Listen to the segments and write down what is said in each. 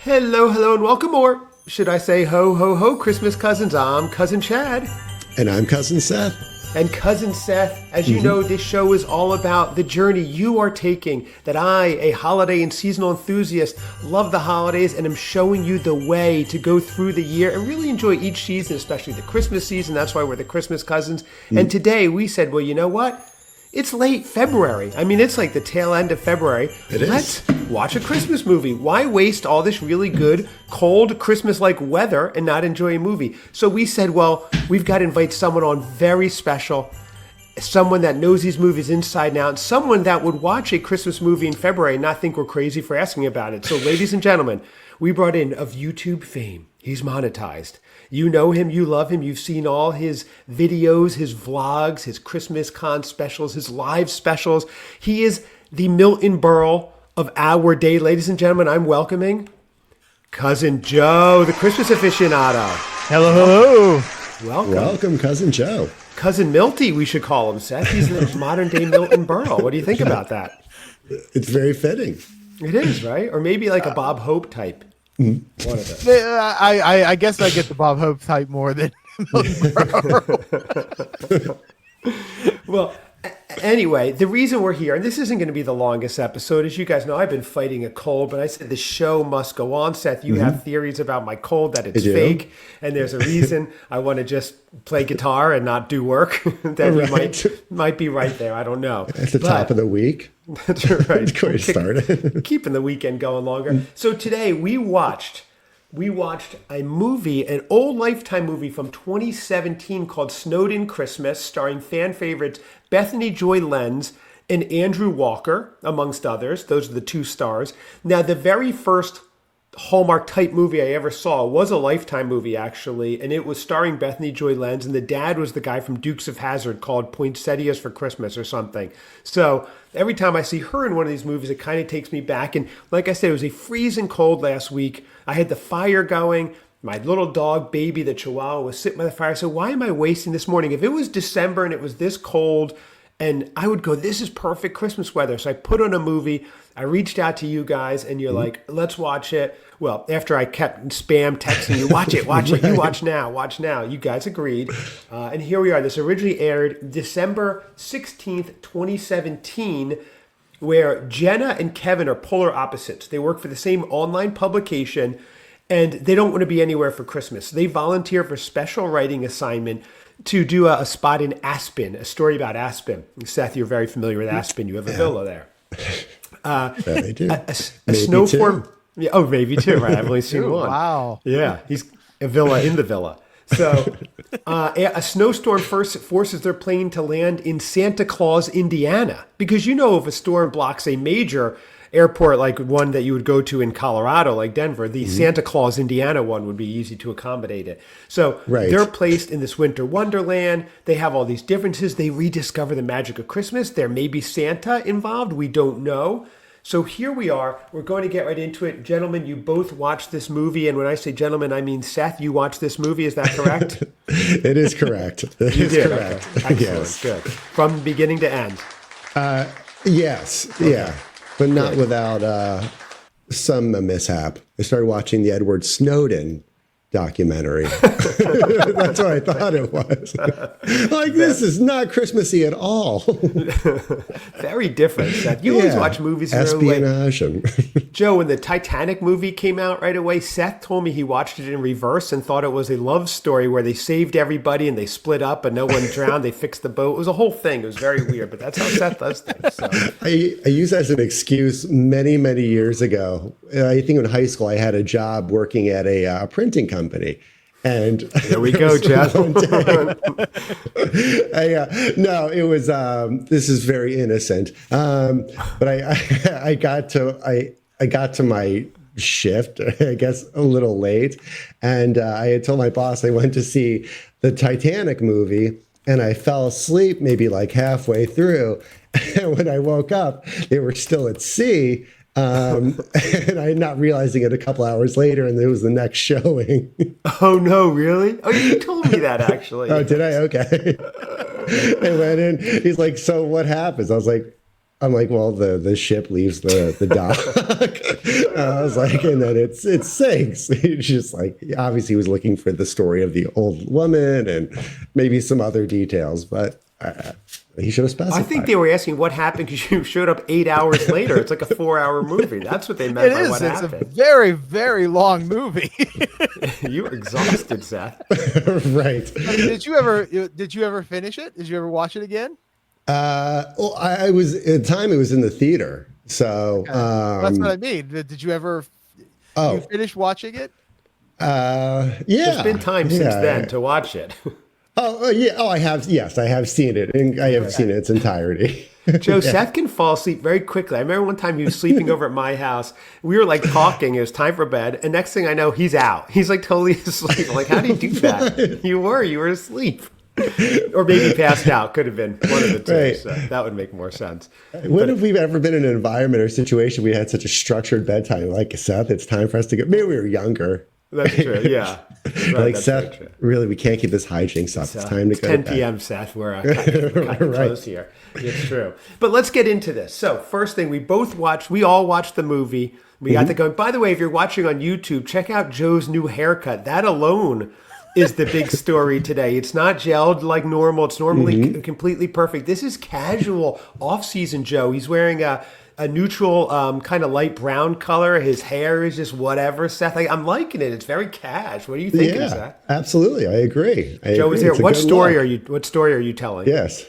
Hello, hello, and welcome, or should I say ho, ho, ho, Christmas cousins. I'm Cousin Chad. And I'm Cousin Seth. And Cousin Seth, as you know, this show is all about the journey you are taking, that I, a holiday and seasonal enthusiast, love the holidays and am showing you the way to go through the year and really enjoy each season, especially the Christmas season. That's why we're the Christmas cousins. And today we said, well, you know what? It's late February. I mean, it's like the tail end of February. Let's watch a Christmas movie. Why waste all this really good, cold, Christmas-like weather and not enjoy a movie? So we said, well, we've got to invite someone on very special, someone that knows these movies inside and out, someone that would watch a Christmas movie in February and not think we're crazy for asking about it. So ladies and gentlemen, we brought in of YouTube fame. He's monetized. You know him, you love him, you've seen all his videos, his vlogs, his Christmas con specials, his live specials. He is the Milton Berle of our day. Ladies and gentlemen, I'm welcoming Cousin Joe, the Christmas aficionado. Hello, hello. Welcome. Welcome, Cousin Joe. Cousin Milty, we should call him, Seth. He's the modern day Milton Berle. What do you think about that? It's very fitting. It is, right? Or maybe like a Bob Hope type. One of them. I guess I get the Bob Hope type more than Well, anyway, the reason we're here, and this isn't going to be the longest episode. As you guys know, I've been fighting a cold, but I said the show must go on. Seth, you have theories about my cold, that it's fake, and there's a reason. I want to just play guitar and not do work. That you might be right there. I don't know. At the top of the week. That's right. Before you started. Keeping the weekend going longer. So today we watched a movie, an old Lifetime movie from 2017 called Snowed In Christmas, starring fan favorites Bethany Joy Lenz and Andrew Walker, amongst others. Those are the two stars. Now, the very first Hallmark type movie I ever saw was a Lifetime movie, actually, and it was starring Bethany Joy Lenz, and the dad was the guy from Dukes of Hazzard called Poinsettias for Christmas or something. So every time I see her in one of these movies, it kind of takes me back. And like I said, it was a freezing cold last week. I had the fire going. My little dog, Baby, the Chihuahua, was sitting by the fire. So why am I wasting this morning? If it was December and it was this cold, and I would go, this is perfect Christmas weather. So I put on a movie. I reached out to you guys, and you're like, let's watch it. Well, after I kept spam texting you, watch it, you watch now. You guys agreed. And here we are. This originally aired December 16th, 2017, where Jenna and Kevin are polar opposites. They work for the same online publication, and they don't want to be anywhere for Christmas. They volunteer for special writing assignment to do a spot in Aspen, a story about Aspen. Seth, you're very familiar with Aspen. You have a villa there. I do. A snowstorm. Yeah, oh, maybe too, right? I've only seen one. Wow. Yeah, he's a villa in the villa. So a snowstorm first forces their plane to land in Santa Claus, Indiana. Because you know, if a storm blocks a major airport like one that you would go to in Colorado, like Denver, the Santa Claus, Indiana one would be easy to accommodate it. So they're placed in this winter wonderland. They have all these differences. They rediscover the magic of Christmas. There may be Santa involved. We don't know. So here we are. We're going to get right into it. Gentlemen, you both watched this movie. And when I say gentlemen, I mean Seth, you watched this movie. Is that correct? It is correct. It You is did. correct. Okay. Excellent. Yes. Good. From beginning to end. Yes. Okay. Yeah. But not without some mishap. I started watching the Edward Snowden documentary. That's what I thought it was. Like, this is not Christmassy at all. Very different, Seth. You always watch movies in your own way. Espionage. Joe, when the Titanic movie came out right away, Seth told me he watched it in reverse and thought it was a love story where they saved everybody and they split up and no one drowned. They fixed the boat. It was a whole thing. It was very weird, but that's how Seth does things. So. I used that as an excuse many, many years ago. I think in high school I had a job working at a printing company. And there we go, Jeff. No, it was. This is very innocent. But I got to my shift, I guess, a little late, and I had told my boss I went to see the Titanic movie, and I fell asleep maybe like halfway through. And when I woke up, they were still at sea. And I'm not realizing it a couple hours later, and it was the next showing. Oh, no, really? Oh, you told me that, actually. Oh, did I? Okay. I went in. He's like, so what happens? I'm like, well, the ship leaves the dock. I was like, and then it sinks. He's just like, obviously he was looking for the story of the old woman and maybe some other details, but he should have specified. I think they were asking what happened because you showed up 8 hours later. It's like a 4-hour movie. That's what they meant by what happened. It's a very, very long movie. You were exhausted, Seth. Right. Did you ever finish it? Did you ever watch it again? Well, I was at the time it was in the theater. So that's what I mean. Did you ever you finish watching it? Yeah. There's been time since then to watch it. Yeah. Oh, I have. Yes, I have seen it, and I have seen it in its entirety. Joe, Seth can fall asleep very quickly. I remember one time he was sleeping over at my house. We were like talking. It was time for bed, and next thing I know, he's out. He's like totally asleep. I'm like, how do you do that? You were asleep. Or maybe passed out. Could have been one of the two. Right. So that would make more sense. When have we ever been in an environment or situation we had such a structured bedtime? Like, Seth, it's time for us to go. Maybe we were younger. That's true. Yeah. Right, like, Seth, really, we can't keep this hijinks up. It's time to go. 10 p.m. Seth. We're kind of close here. It's true. But let's get into this. So first thing, we all watched the movie. We got to go. By the way, if you're watching on YouTube, check out Joe's new haircut. That alone is the big story today. It's not gelled like normal. It's normally completely perfect. This is casual off-season Joe. He's wearing a neutral kind of light brown color. His hair is just whatever, Seth. I'm liking it. It's very cash. What are you thinking, Seth? Absolutely. I agree. Joe, is there what story are you telling? Yes.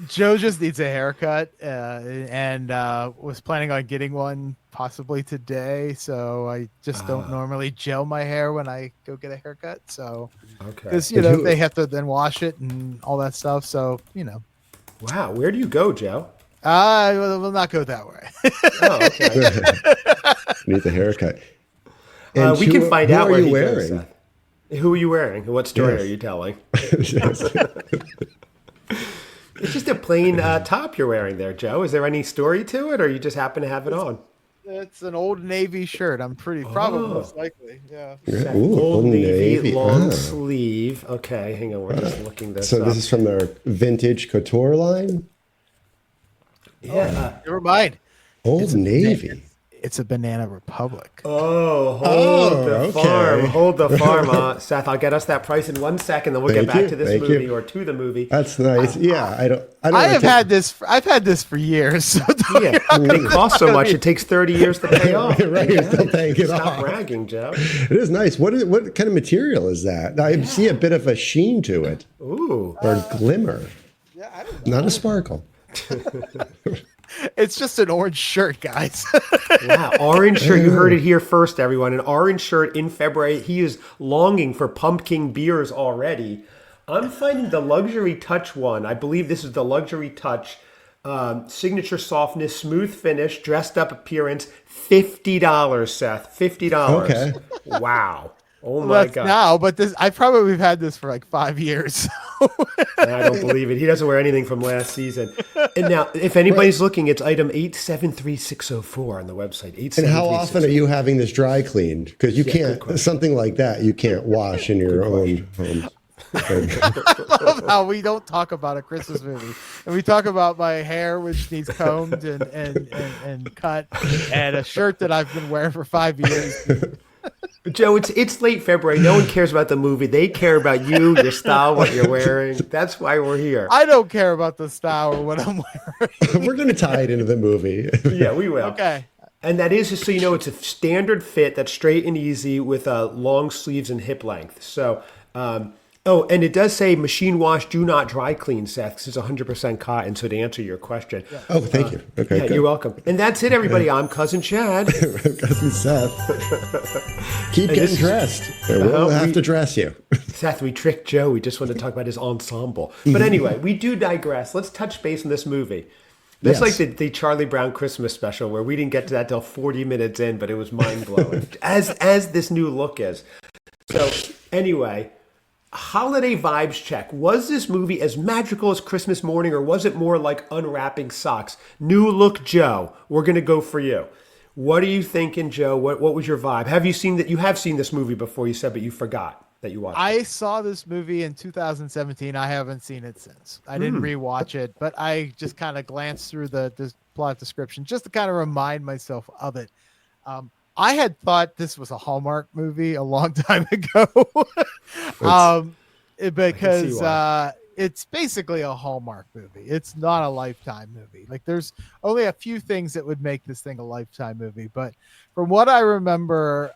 Joe just needs a haircut and was planning on getting one possibly today. So I just don't normally gel my hair when I go get a haircut. So, because, they have to then wash it and all that stuff. So, Wow. Where do you go, Joe? We'll not go that way. Oh, okay. Need the haircut. We can find out where you he wearing. goes. Who are you wearing? What story are you telling? It's just a plain top you're wearing there, Joe. Is there any story to it, or you just happen to have it on? It's an Old Navy shirt. I'm probably most likely. Yeah. Ooh, Old Navy long sleeve. Okay, hang on. We're just looking this up. So this is from their vintage couture line? Yeah. Never mind. Old Navy. It's a Banana Republic. Oh, hold the farm. Seth, I'll get us that price in 1 second, then we'll get back to this movie or to the movie. That's nice. Yeah, I've had this for years. So it costs so much; it takes 30 years to pay off. Right, you're still paying it off. Stop bragging, Joe. It is nice. What kind of material is that? I see a bit of a sheen to it. Ooh, or glimmer. Yeah, I don't know. Not a sparkle. It's just an orange shirt, guys. Wow, orange shirt. You heard it here first, everyone. An orange shirt in February. He is longing for pumpkin beers already. I'm finding the luxury touch one. I believe this is the luxury touch. Signature softness, smooth finish, dressed up appearance. $50, Seth. $50. Okay. Wow. Oh my God. Now, but we've had this for like 5 years. I don't believe it. He doesn't wear anything from last season. And now, if anybody's looking, it's item 873604 on the website. And how often are you having this dry cleaned? Because you can't, something like that, you can't wash in your own home. I love how we don't talk about a Christmas movie, and we talk about my hair, which needs combed and cut, and a shirt that I've been wearing for 5 years. Joe, it's late February. No one cares about the movie. They care about you, your style, what you're wearing. That's why we're here. I don't care about the style or what I'm wearing. We're going to tie it into the movie. Yeah, we will. Okay. And that is just so you know, it's a standard fit that's straight and easy with long sleeves and hip length. So, and it does say machine wash, do not dry clean, Seth. This is 100% cotton. So to answer your question. Yeah. Oh, thank you. Okay, yeah, you're welcome. And that's it, everybody. I'm Cousin Chad. Cousin Seth. Keep getting dressed. We'll have to dress you. Seth, we tricked Joe. We just wanted to talk about his ensemble. But anyway, we do digress. Let's touch base on this movie. That's like the Charlie Brown Christmas special where we didn't get to that till 40 minutes in, but it was mind-blowing, as this new look is. So anyway, holiday vibes check. Was this movie as magical as Christmas morning, or was it more like unwrapping socks? New look Joe, we're going to go for you. What are you thinking, Joe? What was your vibe? Have you seen that? You have seen this movie before, you said, but you forgot that you watched it. I saw this movie in 2017. I haven't seen it since. I didn't rewatch it, but I just kind of glanced through the plot description just to kind of remind myself of it. I had thought this was a Hallmark movie a long time ago, because it's basically a Hallmark movie. It's not a Lifetime movie. Like, there's only a few things that would make this thing a Lifetime movie. But from what I remember,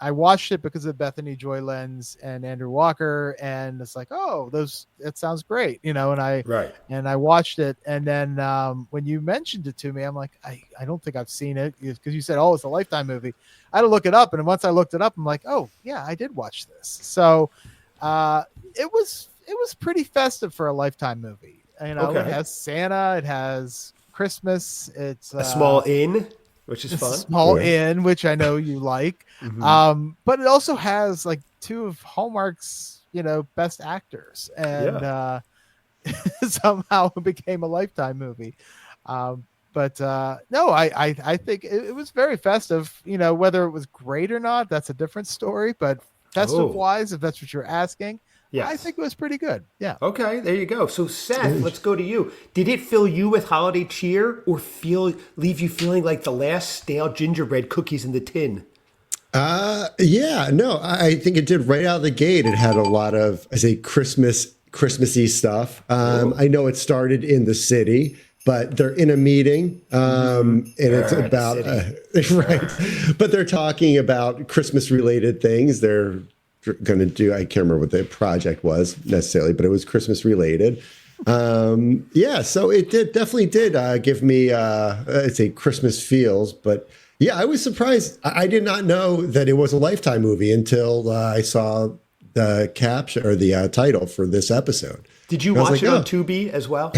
I watched it because of Bethany Joy Lenz and Andrew Walker, and it's like, oh, that sounds great, and I watched it, and then when you mentioned it to me, I'm like, I don't think I've seen it, because you said, oh, it's a Lifetime movie. I had to look it up, and once I looked it up, I'm like, oh yeah, I did watch this. So it was pretty festive for a Lifetime movie. It has Santa, it has Christmas, it's a small inn, which is fun. Small inn, which I know you like. But it also has like two of Hallmark's, best actors, and somehow it became a Lifetime movie. But no, I think it was very festive. Whether it was great or not, that's a different story. But festive wise, if that's what you're asking, yes. I think it was pretty good. Yeah. Okay, there you go. So Seth, let's go to you. Did it fill you with holiday cheer, or leave you feeling like the last stale gingerbread cookies in the tin? Yeah, no, I think it did right out of the gate. It had a lot of, Christmassy stuff. I know it started in the city, but they're in a meeting, and it's about right. But they're talking about Christmas-related things. They're going to do. I can't remember what the project was necessarily, but it was Christmas-related. So it definitely did give me Christmas feels, but. Yeah, I was surprised. I did not know that it was a Lifetime movie until I saw the caption or the title for this episode. Did you watch it on Tubi as well?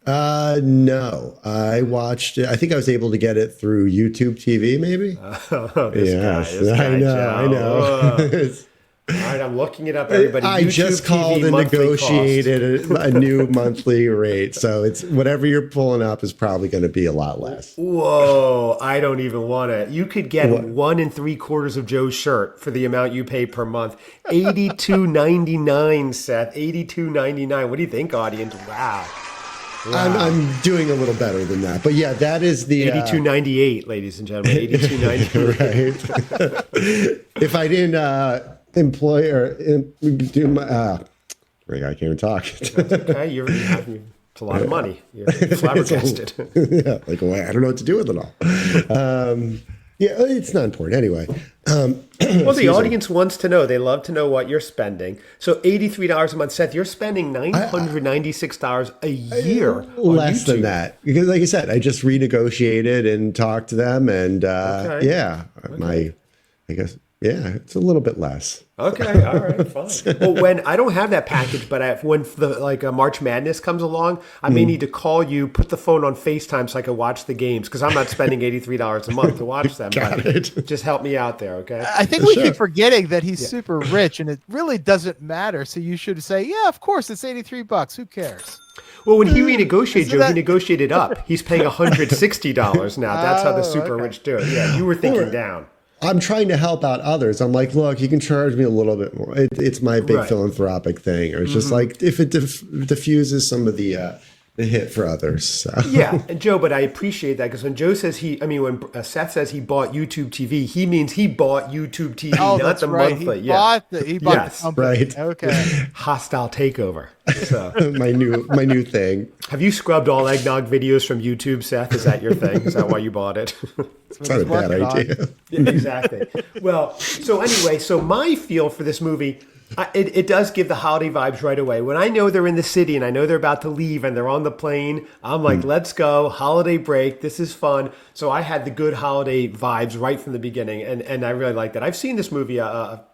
No, I watched it. I think I was able to get it through YouTube TV, maybe. This guy, I know. All right, I'm looking it up, everybody. I YouTube just called TV and negotiated cost. a new monthly rate. So it's whatever you're pulling up is probably going to be a lot less. Whoa, I don't even want it. You could get 1 3/4 of Joe's shirt for the amount you pay per month. $82.99, Seth. $82.99. What do you think, audience? Wow. I'm doing a little better than that. But yeah, that is the... $82.98, ladies and gentlemen. $82.98. Right. If I didn't... employ or do my I can't even talk. That's okay. It's a lot of money. You're flabbergasted. I don't know what to do with it all. It's not important anyway. Well, the audience wants to know. They love to know what you're spending. So $83 a month, Seth. You're spending $996 a year. Less than that, because, like I said, I just renegotiated and talked to them, and I guess. Yeah, it's a little bit less. Okay, all right, fine. Well, when I don't have that package, but when the March Madness comes along, I may need to call you, put the phone on FaceTime so I can watch the games, because I'm not spending $83 a month to watch them. Just help me out there, okay? I think we keep forgetting that he's super rich, and it really doesn't matter. So you should say, yeah, of course, it's $83. Who cares? Well, when he renegotiated, Joe, he negotiated up. He's paying $160 now. That's how the super rich do it. Yeah, you were thinking down. I'm trying to help out others. I'm like, look, you can charge me a little bit more. It's my big philanthropic thing. Or it's just like if it diffuses some of the hit for others. So. Yeah, and Joe, but I appreciate that, because when Joe says when Seth says he bought YouTube TV, he means he bought YouTube TV, not the monthly. He bought the company. Right. Okay. Hostile takeover. So. my new thing. Have you scrubbed all eggnog videos from YouTube, Seth? Is that your thing? Is that why you bought it? It's not a bad idea. Yeah, exactly. Well, so anyway, my feel for this movie, it does give the holiday vibes right away. When I know they're in the city and I know they're about to leave and they're on the plane, I'm like, let's go, holiday break, this is fun. So I had the good holiday vibes right from the beginning, and I really like that. I've seen this movie a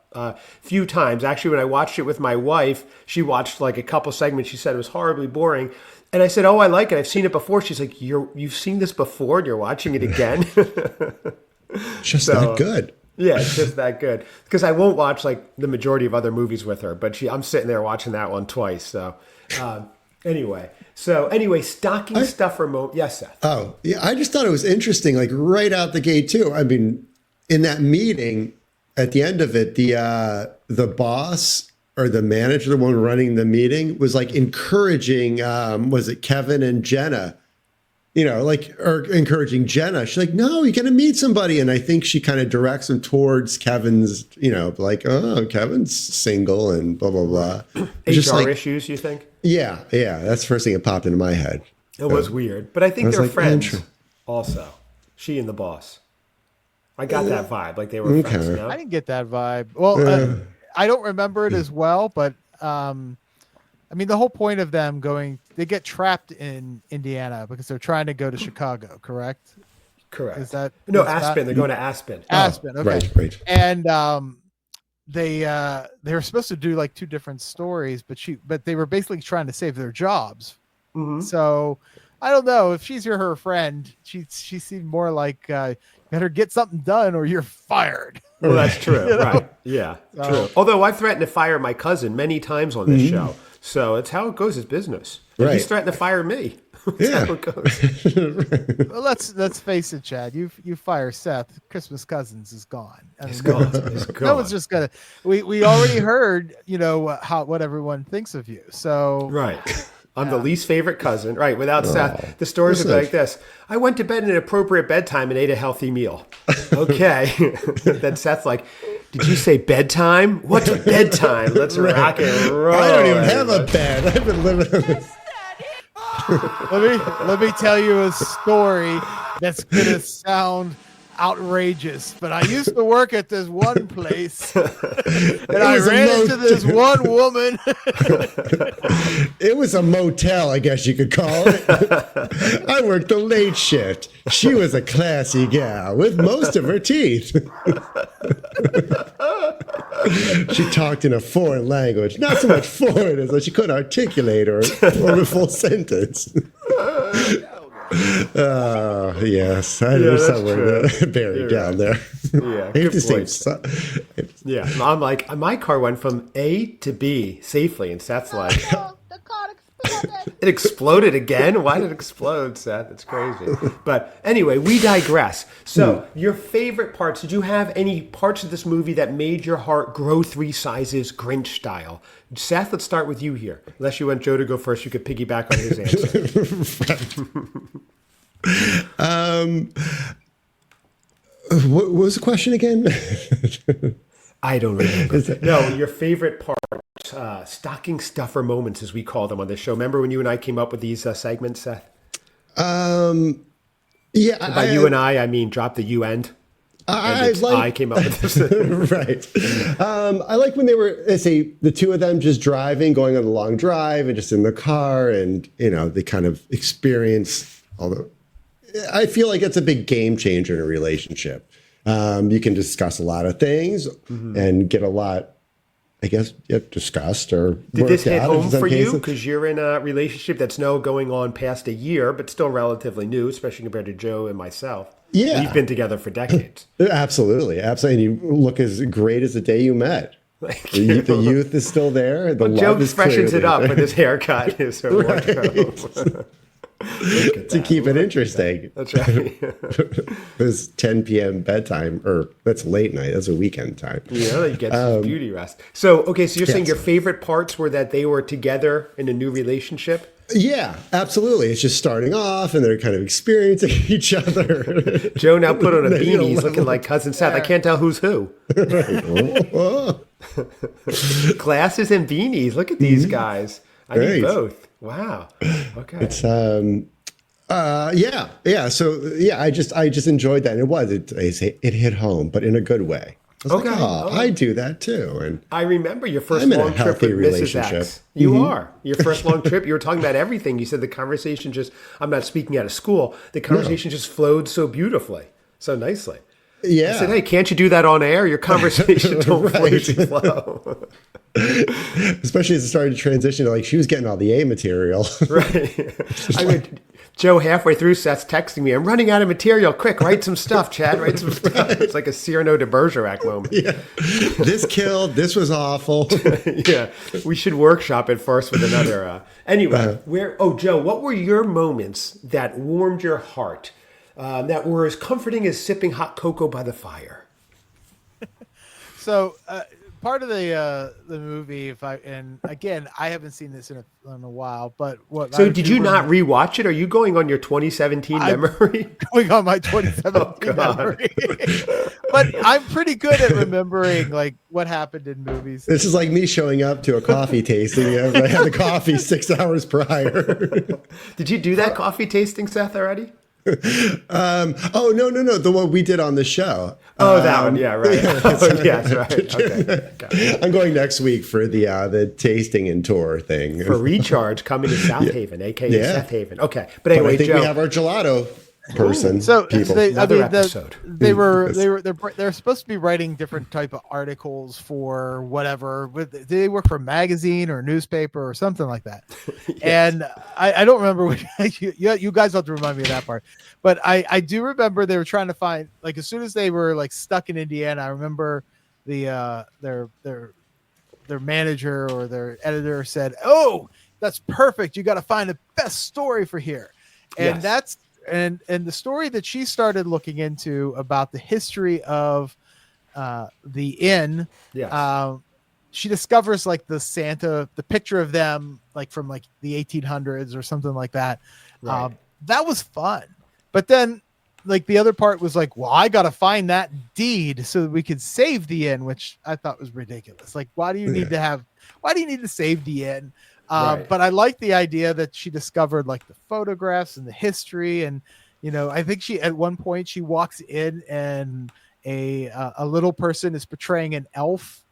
few times. Actually, when I watched it with my wife, she watched like a couple segments. She said it was horribly boring. And I said, oh, I like it. I've seen it before. She's like, you've seen this before and you're watching it again? Just that good. Yeah, it's just that good. Because I won't watch like the majority of other movies with her, but I'm sitting there watching that one twice. So anyway, stocking stuffer moment. Yes, Seth. Oh, yeah. I just thought it was interesting, like right out the gate too. I mean, in that meeting, at the end of it, the boss or the manager, the one running the meeting, was like encouraging, was it Kevin and Jenna like, or encouraging Jenna. She's like, no, you got to meet somebody. And I think she kind of directs him towards Kevin's, like, oh, Kevin's single and blah, blah, blah. HR issues, you think? Yeah. That's the first thing that popped into my head. It was weird. But I think they're like, friends also. She and the boss. I got that vibe. Like they were friends. You know? I didn't get that vibe. Well, I don't remember it as well, but the whole point of them they get trapped in Indiana because they're trying to go to Chicago, correct? Correct. Is that Aspen? They're going to Aspen. Aspen, okay. Right. And they were supposed to do like two different stories, but they were basically trying to save their jobs. Mm-hmm. So I don't know if she's her friend. She seemed more like better get something done or you're fired. Well, that's true. Right. Yeah. True. Although I've threatened to fire my cousin many times on this show. So it's how it goes. It's business. And he's threatened to fire me. That's how it goes. Well, let's face it, Chad. You fire Seth, Christmas Cousins is gone. It's gone. It's gone. No one's just gonna. We already heard what everyone thinks of you. So right. I'm the least favorite cousin. Right. Without Seth, the stories would be like this. I went to bed at an appropriate bedtime and ate a healthy meal. Okay. Then Seth's like, did you say bedtime? What's a bedtime? Let's rock and roll. I don't even have a bed. I've been living on this. let me tell you a story that's gonna sound outrageous, but I used to work at this one place and I ran into this one woman. It was a motel, I guess you could call it. I worked the late shift. She was a classy gal with most of her teeth. She talked in a foreign language, not so much foreign as that she couldn't articulate or form a full sentence. Yes, I know somewhere buried down there. Yeah, yeah. I'm like, my car went from A to B safely, and Seth's like, the car exploded. It exploded again? Why did it explode, Seth? It's crazy. But anyway, we digress. So, your favorite parts, did you have any parts of this movie that made your heart grow 3 sizes, Grinch style? Seth, let's start with you here. Unless you want Joe to go first, you could piggyback on his answer. What was the question again? I don't remember. No, your favorite part, stocking stuffer moments, as we call them on this show. Remember when you and I came up with these segments, Seth? Yeah. And by you and I mean drop the U end. I came up with this. Right. I like when they were, say, the two of them just driving, going on a long drive and just in the car and, they kind of experience all the... I feel like it's a big game changer in a relationship. You can discuss a lot of things and get a lot, I guess, discussed or did this hit home for you? Because you're in a relationship that's now going on past a year, but still relatively new, especially compared to Joe and myself. Yeah. We've been together for decades. Absolutely. Absolutely. And you look as great as the day you met. The youth is still there. The love Joe is freshens it up there. with his haircut. His wardrobe. To keep it interesting. That's right. It's 10 p.m. bedtime, or that's late night. That's a weekend time. Yeah, you get some beauty rest. So you're saying your favorite parts were that they were together in a new relationship? Yeah, absolutely. It's just starting off, and they're kind of experiencing each other. Joe now put on a beanie. He's looking like Cousin Seth. I can't tell who's who. Glasses and beanies. Look at these guys. I need both. Wow. Okay. It's yeah. So I just enjoyed that. And it hit home, but in a good way. I was like, I do that too. And I remember your first long trip with Mrs. X. You are. Your first long trip, you were talking about everything. You said the conversation I'm not speaking out of school, the conversation just flowed so beautifully, so nicely. Yeah. I said, hey, can't you do that on air? Your conversation don't flow. Especially as it started to transition to she was getting all the A material. Right. Joe halfway through Seth's texting me, I'm running out of material. Quick, write some stuff, Chad. Write some stuff. It's like a Cyrano de Bergerac moment. Yeah. This killed. This was awful. Yeah. We should workshop it first with another. Anyway, Joe, what were your moments that warmed your heart, that were as comforting as sipping hot cocoa by the fire? So part of the movie, and again, I haven't seen this in a while, but what So I did do you not rewatch it? Are you going on your 2017 memory? going on my 2017 God. memory. But I'm pretty good at remembering like what happened in movies. This is like me showing up to a coffee tasting. I had the coffee 6 hours prior. Did you do that coffee tasting, Seth, already? Oh, no. The one we did on the show. Oh, that one. Yeah, right. Oh, yes, right. Okay. I'm going next week for the tasting and tour thing. For Recharge coming to South Haven, a.k.a. Yeah. Seth Haven. Okay. But anyway, I think Joe. we have our gelato person. So people. Another episode. They're supposed to be writing different type of articles for whatever. They work for a magazine or a newspaper or something like that. Yes. And I don't remember which. You guys have to remind me of that part. But I do remember they were trying to find, like, as soon as they were like stuck in Indiana. I remember their manager or their editor said, "Oh, that's perfect. You got to find the best story for here," and that's. And the story that she started looking into about the history of the inn, she discovers like the picture of them like from like the 1800s or something like that. Right. That was fun. But then like the other part was like, well, I got to find that deed so that we could save the inn, which I thought was ridiculous. Like, why do you need to save the inn? But I like the idea that she discovered like the photographs and the history, and I think she at one point she walks in and a little person is portraying an elf.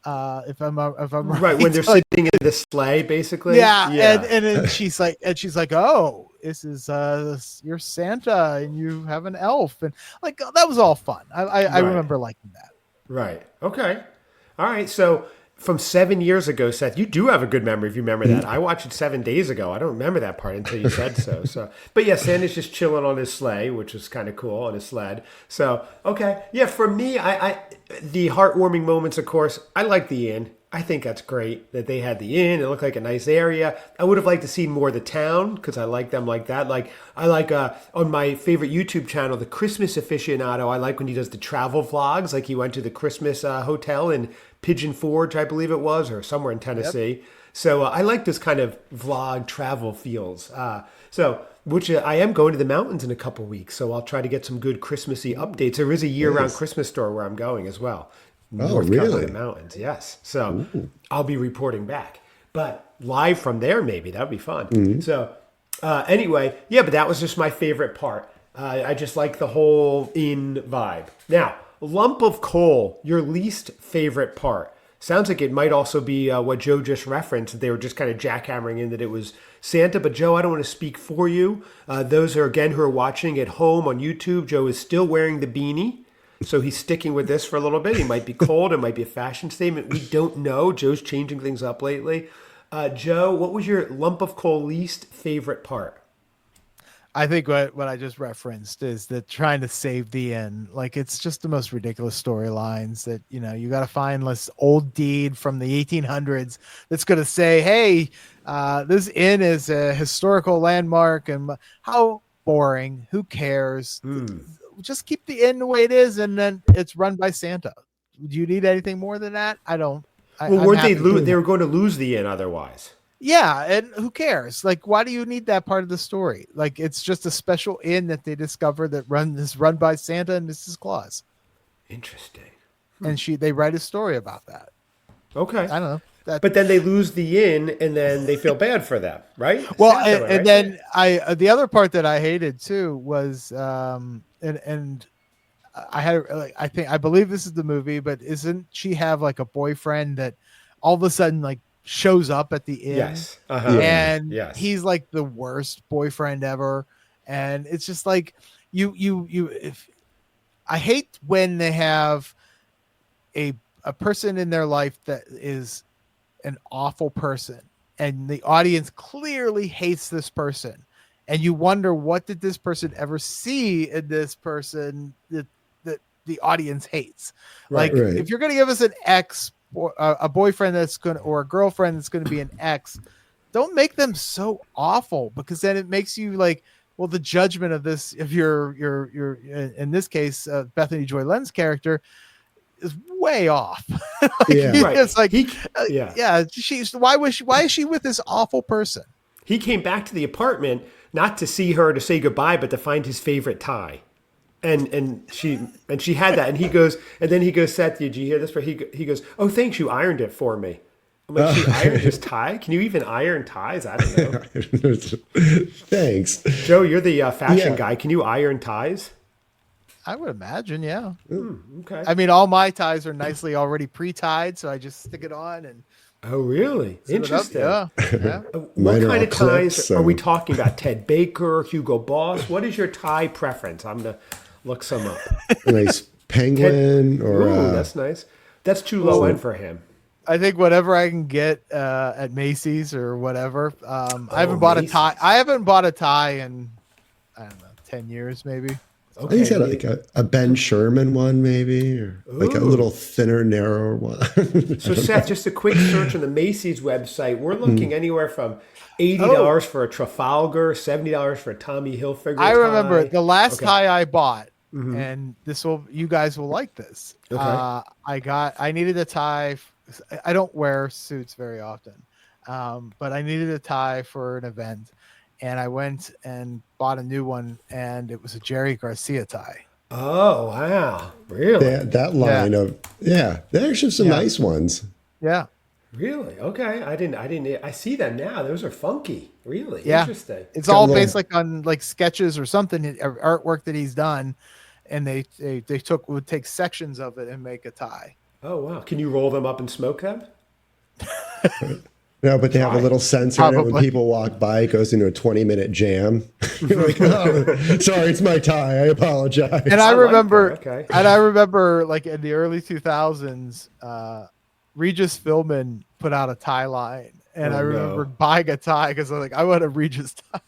If I'm right, when they're sitting in the sleigh, basically. Yeah. And then she's like, oh, this is you're Santa and you have an elf, and like that was all fun. I remember liking that. Right. Okay. All right. So. From 7 years ago, Seth, you do have a good memory if you remember that. I watched it 7 days ago. I don't remember that part until you said so. But yeah, Santa's just chilling on his sleigh, which is kind of cool, on his sled. So, okay. Yeah, for me, I the heartwarming moments, of course, I like the inn. I think that's great that they had the inn. It looked like a nice area. I would have liked to see more of the town because I like them like that. Like I like on my favorite YouTube channel, the Christmas Aficionado. I like when he does the travel vlogs. Like he went to the Christmas hotel in Pigeon Forge, I believe it was, or somewhere in Tennessee. Yep. So I like this kind of vlog travel feels. Which I am going to the mountains in a couple weeks, so I'll try to get some good Christmassy updates. There is a year-round Christmas store where I'm going as well. North Carolina mountains, yes. So I'll be reporting back, but live from there, maybe that would be fun. Mm-hmm. So anyway, yeah, but that was just my favorite part. I just like the whole inn vibe. Now, lump of coal, your least favorite part. Sounds like it might also be what Joe just referenced. They were just kind of jackhammering in that it was Santa. But Joe, I don't want to speak for you. Those are, again, who are watching at home on YouTube. Joe is still wearing the beanie. So he's sticking with this for a little bit. He might be cold. It might be a fashion statement. We don't know. Joe's changing things up lately. Joe, what was your lump of coal least favorite part? I think what I just referenced is that trying to save the inn. Like, it's just the most ridiculous storylines that, you got to find this old deed from the 1800s that's going to say, hey, this inn is a historical landmark, and how boring. Who cares? Just keep the inn the way it is, and then it's run by Santa. Do you need anything more than that? I don't. Weren't they? They were going to lose the inn otherwise. Yeah, and who cares? Like, why do you need that part of the story? Like, it's just a special inn that they discover that is run by Santa and Mrs. Claus. Interesting. And they write a story about that. Okay. I don't know. But then they lose the inn, and then they feel bad for them, right? Well, and then the other part that I hated too was and I had I believe this is the movie, but isn't she have like a boyfriend that all of a sudden like shows up at the inn? Yes. And he's like the worst boyfriend ever, and it's just like if I hate when they have a person in their life that is an awful person and the audience clearly hates this person, and you wonder, what did this person ever see in this person that the audience hates? Right. If you're going to give us an ex or a boyfriend or a girlfriend that's going to be an ex, don't make them so awful, because then it makes you like, well, the judgment of this, if you're in this case, Bethany Joy Lenn's character, is way off. Yeah. Right. It's like, yeah. yeah, why is she with this awful person? He came back to the apartment not to see her to say goodbye, but to find his favorite tie. And she had that, and then he goes, Seth, did you hear this? But he goes, oh, thanks, you ironed it for me. I'm like, she ironed his tie? Can you even iron ties? I don't know. Thanks, Joe, you're the fashion guy. Can you iron ties? I would imagine, yeah. Okay. I mean, all my ties are nicely already pre-tied, so I just stick it on and Oh, really? zip it up. Interesting. Yeah, yeah. What Mine are kind all of ties clips, are we so- talking about? Ted Baker, Hugo Boss? What is your tie preference? I'm going to look some up. a nice penguin or Ooh, that's nice. That's too low end for him. I think whatever I can get at Macy's or whatever. I haven't bought a tie. Macy's. I haven't bought a tie in, I don't know, 10 years maybe. I think he's got like a Ben Sherman one, maybe, or like a little thinner, narrower one. So, Seth, just a quick search on the Macy's website. We're looking anywhere from $80 for a Trafalgar, $70 for a Tommy Hilfiger I remember tie. the last Okay. tie I bought, and you guys will like this. Okay. I needed a tie. I don't wear suits very often, but I needed a tie for an event. And I went and bought a new one, and it was a Jerry Garcia tie. Oh, wow. Really? that line of there's actually some nice ones. Yeah. Really? Okay. I see them now. Those are funky. Really? Yeah. Interesting. It's all Got a based like on like sketches or something, or artwork that he's done. And they would take sections of it and make a tie. Oh, wow. Can you roll them up and smoke them? No, but they have a little sensor in it. When Probably. people walk by, it goes into a 20-minute jam. You're like, oh, sorry, it's my tie. I apologize. And I like remember, that, okay. and I remember, like in the early 2000s, Regis Philbin put out a tie line, and Oh, I remember no. buying a tie because I was like, I want a Regis tie.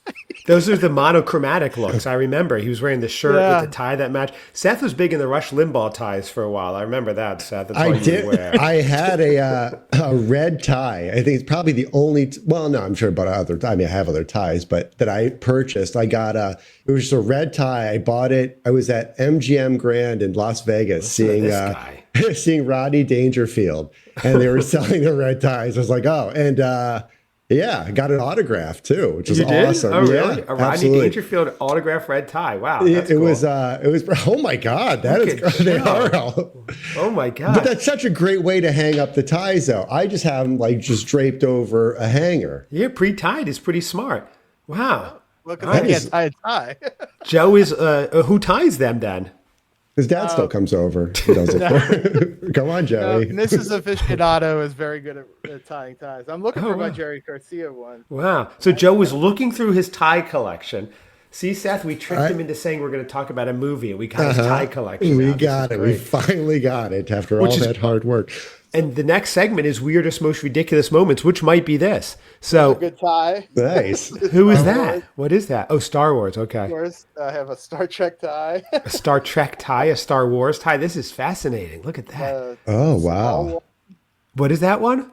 Those are the monochromatic looks. I remember he was wearing the shirt Yeah. with the tie that matched. Seth was big in the Rush Limbaugh ties for a while. I remember that, Seth. That's all I you did. would wear. I had a red tie. I think it's probably the only. Well, no, I'm sure about other. I mean, I have other ties, but that I purchased. I got it was just a red tie. I bought it. I was at MGM Grand in Las Vegas seeing this guy. seeing Rodney Dangerfield, and they were selling the red ties. I was like, oh, and I got an autograph too, which was You did? awesome. Oh, really? Yeah, A Rodney absolutely. Dangerfield autographed red tie. Wow. It, That's it cool. was. Oh my God, that Look is. at They Joe. are all. Oh, my God. But that's such a great way to hang up the ties, though. I just have them like just draped over a hanger. Yeah, pre-tied is pretty smart. Wow. Look at That that, is- tie a tie. Joe is, who ties them then? His dad still comes over. He does it. Come on, Joey. Mrs. Aficionado is very good at tying ties. I'm looking for my wow. Jerry Garcia one. Wow. So Joe was looking through his tie collection. See, Seth, we tricked him into saying we're going to talk about a movie, and we got his tie collection. We out. This got is it. We great. finally got it after all that hard work. And the next segment is weirdest, most ridiculous moments, which might be this. So, Good tie. Nice. who is Star that? Wars. What is that? Oh, Star Wars. Okay. Of course, I have a Star Trek tie. A Star Trek tie, a Star Wars tie. This is fascinating. Look at that. Oh, wow. What is that one?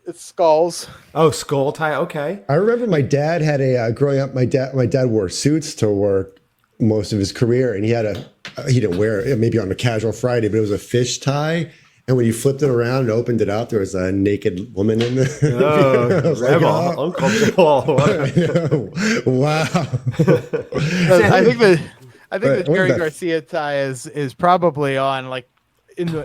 It's skulls. Oh, skull tie. Okay. I remember my dad had growing up, my dad wore suits to work most of his career, and he didn't wear it maybe on a casual Friday, but it was a fish tie. And when you flipped it around and opened it out, there was a naked woman in there. Oh, I was like, Rebel, oh. Uncle Joel. Wow. I think the What Jerry is that? Garcia tie is probably on like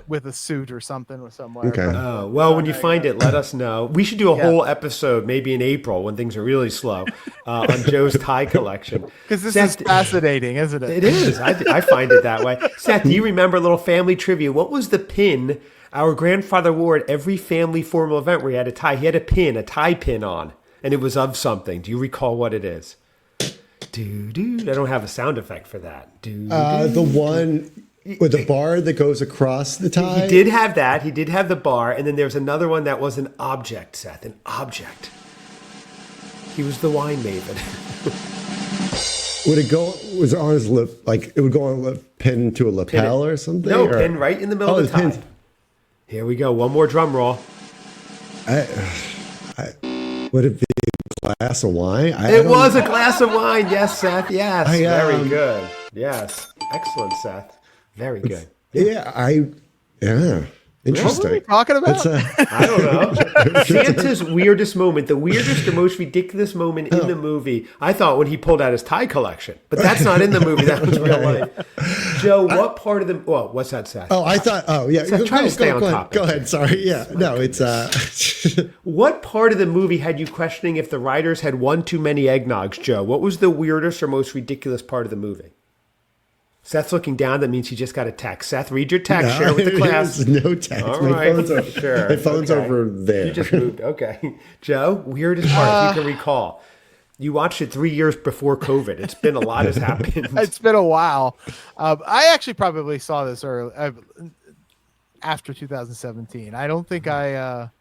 with a suit or something with somewhere. Okay. but- Oh, well, when you find it, let us know. We should do a Yeah. whole episode, maybe in April when things are really slow, on Joe's tie collection. Because this Seth, is fascinating, isn't it? It is. I find it that way. Seth, do you remember a little family trivia? What was the pin our grandfather wore at every family formal event where he had a tie? He had a pin, a tie pin on, and it was of something. Do you recall what it is? I don't have a sound effect for that. The one with the bar that goes across the tie. He did have that. He did have the bar, and then there's another one that was an object, Seth, an object. He was the wine maven. Would it go? Was it on his lip? Like it would go on a pin to a lapel or something? No, or- pin right in the middle Oh, of the the tie. pin. Here we go. One more drum roll. Would it be a glass of wine? It was a glass of wine. Yes, Seth. Yes. Very um, good. Yes. Excellent, Seth. Very good. Yeah, Yeah. Interesting. What were we talking about? I don't know. Santa's weirdest moment, the weirdest or most ridiculous moment in the movie, I thought when he pulled out his tie collection. But that's not in the movie. That was real life. Joe, what part of the... Well, what's that, Seth? I thought... Oh, yeah. Seth, try to stay on topic. Go ahead. Sorry. Yeah. No, it's... What part of the movie had you questioning if the writers had one too many eggnogs, Joe? What was the weirdest or most ridiculous part of the movie? Seth's looking down. That means he just got a text. Seth, read your text. Share with the class. No text. All My right. phone's over, Sure. my phone's Okay. over there. You just moved. Okay. Joe, weirdest part, if you can recall. You watched it 3 years before COVID. It's been a lot has happened. It's been a while. I actually probably saw this early, after 2017. I don't think I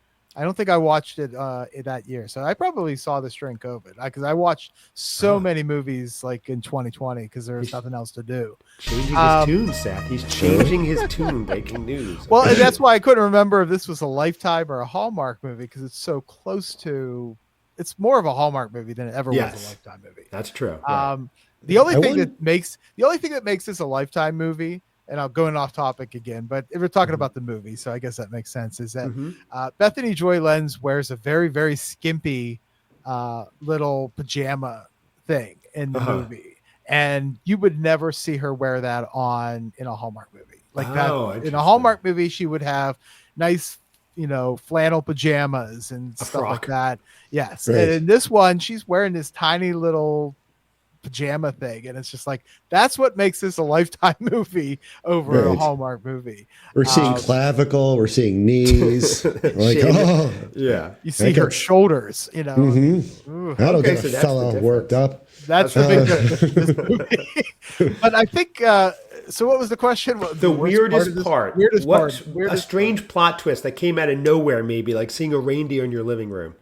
watched it that year. So I probably saw this during COVID because I watched so many movies like in 2020 because there was nothing else to do. Changing his tune, Seth. He's changing his tune. Breaking news. Well, and that's why I couldn't remember if this was a Lifetime or a Hallmark movie because it's so close to. It's more of a Hallmark movie than it ever was a Lifetime movie. That's true. Right. The only thing that makes this a Lifetime movie, and I'm going off topic again, but if we're talking about the movie, so I guess that makes sense, is that Bethany Joy Lenz wears a very, very skimpy little pajama thing in the movie. And you would never see her wear that in a Hallmark movie. Like that in a Hallmark movie, she would have nice, flannel pajamas and stuff like that. Yes. Right. And in this one, she's wearing this tiny little pajama thing, and it's just like that's what makes this a Lifetime movie over a Hallmark movie. We're seeing clavicle, we're seeing knees. You see her shoulders, That'll get a fellow worked up. That's the big difference. But I think so what was the question? The weirdest part. A strange plot twist that came out of nowhere, maybe like seeing a reindeer in your living room.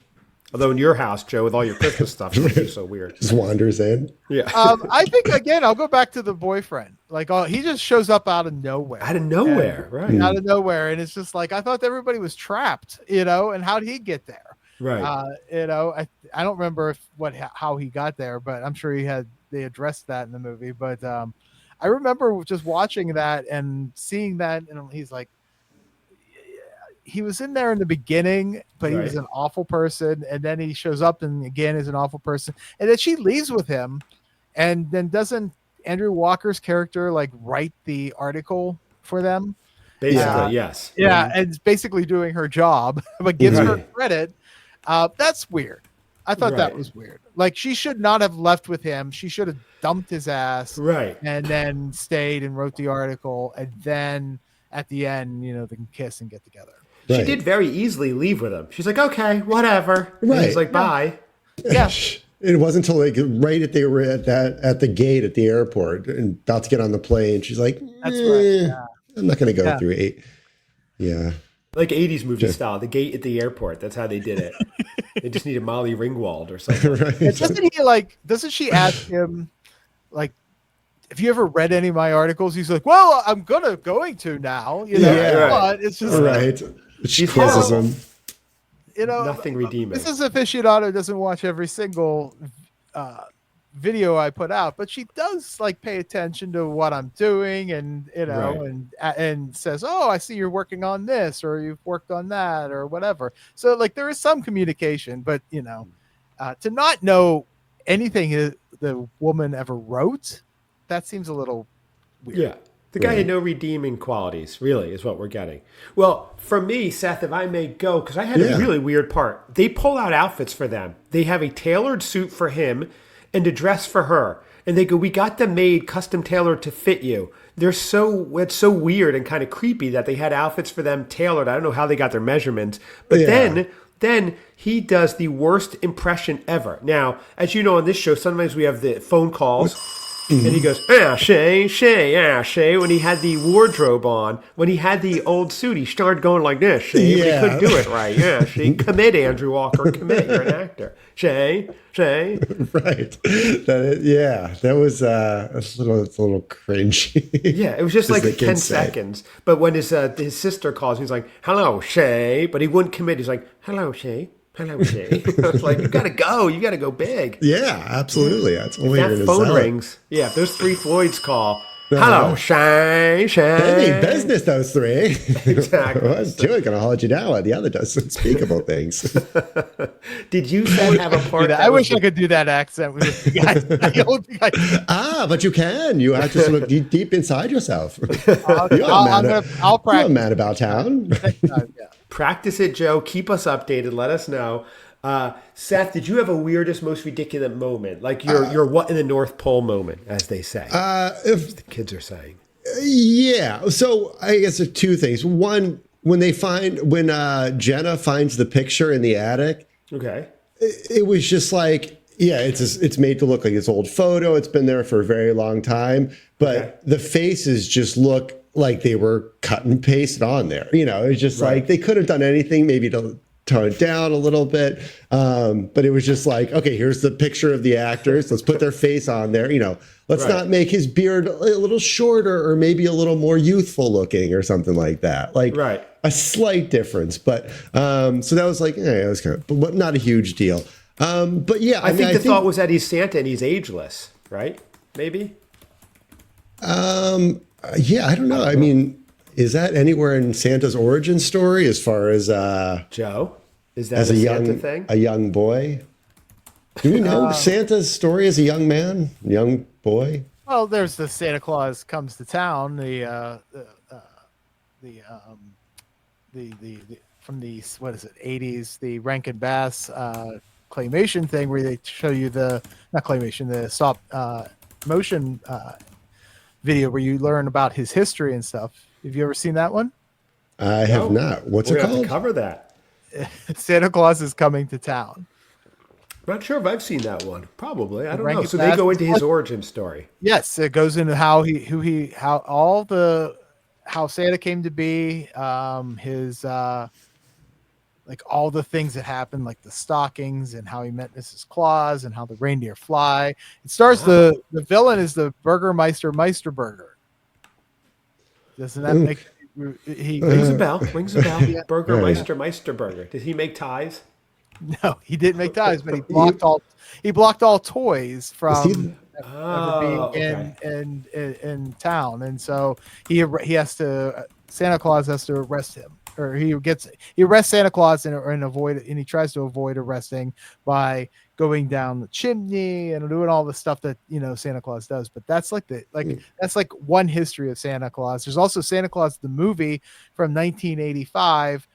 Although in your house, Joe, with all your Christmas stuff, it would be so weird. Just wanders in. Yeah. I think, again, I'll go back to the boyfriend. Like, he just shows up out of nowhere. Out of nowhere, right. Out of nowhere. And it's just like, I thought everybody was trapped, and how did he get there? Right. I don't remember how he got there, but I'm sure they addressed that in the movie. But I remember just watching that and seeing that, and he's like, he was in there in the beginning, but he was an awful person. And then he shows up and again is an awful person. And then she leaves with him. And then doesn't Andrew Walker's character like write the article for them? Basically, yes. Yeah. And it's basically doing her job, but gives her credit. That's weird. I thought that was weird. Like she should not have left with him. She should have dumped his ass. Right. And then stayed and wrote the article. And then at the end, they can kiss and get together. She did very easily leave with him. She's like, okay, whatever. Right. And he's like, bye. Yeah. It wasn't until right at they were at the gate at the airport and about to get on the plane. She's like, that's right. Yeah. I'm not going to go through 8. Yeah. Like 80s movie style, the gate at the airport. That's how they did it. They just needed Molly Ringwald or something. Right. Doesn't she ask him, like, have you ever read any of my articles? He's like, well, I'm going to now, but it's just right. She quizzes him. Nothing redeeming. This is aficionado doesn't watch every single video I put out, but she does like pay attention to what I'm doing and and says, oh, I see you're working on this or you've worked on that or whatever. So like there is some communication, but to not know anything the woman ever wrote, that seems a little weird. Yeah. The guy had no redeeming qualities, really, is what we're getting. Well, for me, Seth, if I may go, because I had a really weird part. They pull out outfits for them. They have a tailored suit for him and a dress for her. And they go, we got them made custom tailored to fit you. It's so weird and kind of creepy that they had outfits for them tailored. I don't know how they got their measurements. But then he does the worst impression ever. Now, as you know on this show, sometimes we have the phone calls. And he goes, Shay. When he had the wardrobe on, when he had the old suit, he started going like this, Shay, but he couldn't do it right. Yeah, Shay, commit, Andrew Walker, commit. You're an actor. Shay. Right. That was a little cringy. Yeah, it was just like 10 seconds. But when his sister calls, he's like, hello, Shay. But he wouldn't commit. He's like, hello, Shay. Hello, Shay. It's like, you got to go big. Yeah, absolutely. That's only that phone rings. Yeah, if those 3 Floyds call, Hello, shine, They mean shine. business, those three. Exactly. Well, two are going to hold you down while the other does unspeakable things. Did you Seth, have a Do part? that. That I was wish I could do that accent with you guys. I don't think I But you can. You have to sort of deep inside yourself. I'll, You're a I'll, man, I'll you're a practice. man about town. Yeah. Practice it, Joe. Keep us updated. Let us know. Seth, did you have a weirdest, most ridiculous moment? Like your what in the North Pole moment, as they say. If The kids are saying. Yeah. So I guess there are two things. One, when Jenna finds the picture in the attic, Okay. it was just like, yeah, it's made to look like it's old photo. It's been there for a very long time, but Okay. the faces just look like they were cut and pasted on there. It's just Right. like they could have done anything, maybe to tone it down a little bit. But it was just like, okay, here's the picture of the actors. Let's put their face on there. Let's Right. not make his beard a little shorter or maybe a little more youthful looking or something like that. Like Right. a slight difference. But so that was like, it was kind of, but not a huge deal. But yeah, I think the thought was that he's Santa and he's ageless, right? Maybe. yeah, I don't know. I mean, is that anywhere in Santa's origin story as far as Joe, is that as a a Santa young thing? a young boy? Do we know Santa's story as a young man, young boy? Well, there's the Santa Claus comes to town. The from the what is it 80s, the Rankin Bass claymation thing where they show you the not claymation, the stop motion video where you learn about his history and stuff. Have you ever seen that one? I have not. What's We're it gonna have called? to cover that. Santa Claus is coming to town. Not sure if I've seen that one. Probably. I don't know. Rankin So they Bass go is into his origin story. Yes, it goes into how Santa came to be, his like all the things that happened, like the stockings and how he met Mrs. Claus and how the reindeer fly. It stars the villain is the Burgermeister Meisterburger. Doesn't that make he? Rings a bell. Rings a bell. Yeah. Burgermeister Meisterburger. Did he make ties? No, he didn't make ties, but he blocked all toys from ever being in town, and so he has to Santa Claus has to arrest him, or he arrests Santa Claus and he tries to avoid arresting by going down the chimney and doing all the stuff that Santa Claus does. But that's that's like one history of Santa Claus. There's also Santa Claus the movie from 1985